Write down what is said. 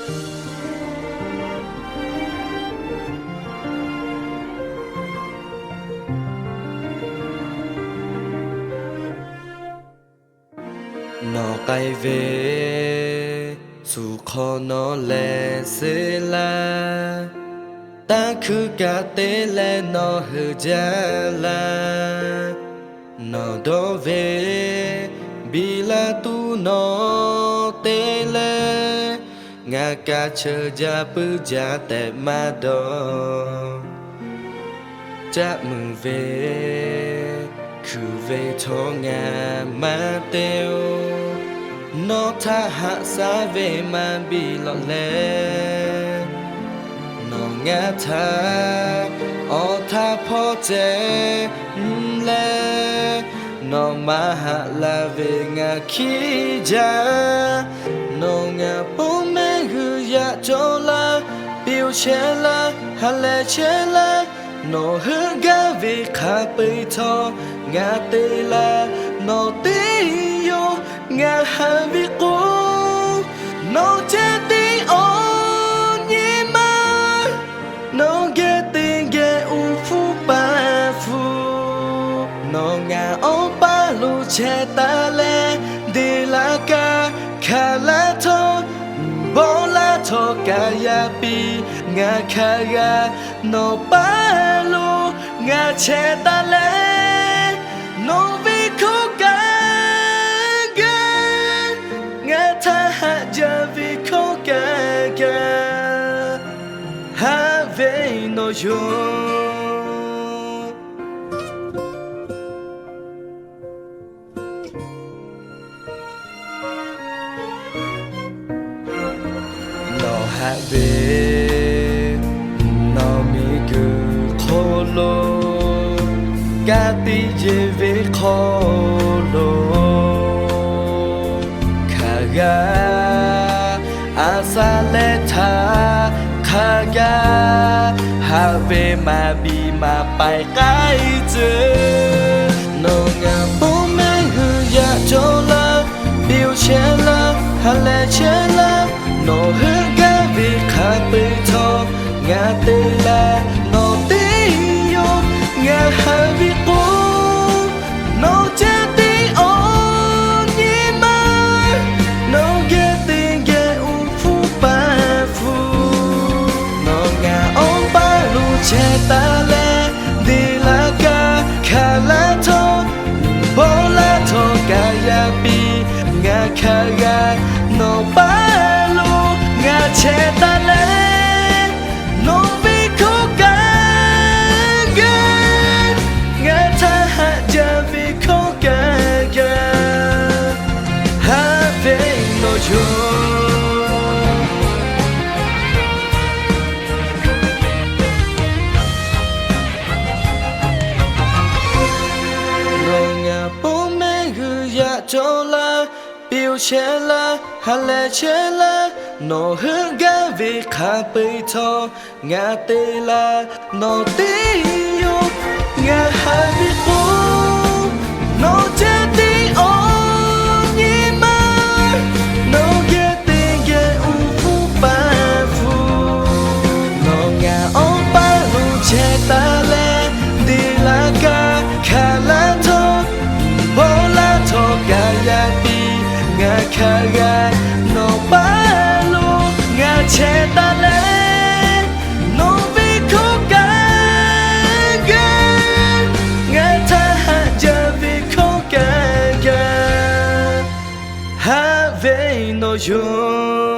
nó cay về dù khó nó lẽ sẽ là ta cứ cả tế lẽ nó hư giá là nó đó về bị là tu nó tế lẽ ngã cả chờ gia bư gia tệ mà đó cha mừng về cứ về cho ngà mà tiêu nó tha hạ xa về mà bị lọt lẽ nó ngã tha ở tha phó chế lẽ nó mà hạ là về ngà khi ra nó ngà bố mẹ hư dạ cho là biểu chế là hạ lẽ chế là nó hư gà về khá bê thọ ngà tê là nó tê yo ngà hạ vi cô nó chế tí ô nhé mà nó ghé tình ghé u phu ba phu nó ngà ô ba lu chế ta lê đi là ca khá là thô bố là thô cả ya bi ngà khá ga nó ba lu ngà chế ta lê nó vi khô cả ta hạ gia vì khó cả cả hạ về nó yo nó hạ về nó mi cứ khô lô cả tí dễ về khô lô asa leta khaga have ma bi ma pai kai chư no nga bố mẹ hư ya cho la biểu che la hale che la no hư ga vi kha pe tho nga te la no ti yo nga ha vi ko no che ti o che ta lê đi là ca khá là thô bố là thô cả ya bi ngà khá ga nó ba lu ngà che ta lê nó vi khô cả ga ngà tha hạ ja vi khô cả ga ha về nó yo cho là biểu chế là hạ lệ chế là nó hướng ga về khá bê thọ ngã tê là nó tí yo ngã hạ vi cô nó chế tí ô nhé mà nó ghé tê ghé u phu ba phu nó ngã ô ba lu chế ta lê đi là ca khá là thô bố là thô cả ya bi ngà khá ga nó ba lu ngà che ta lê nó vi khô cả ga ngà tha hạ ja vi khô cả ga ha về nó yo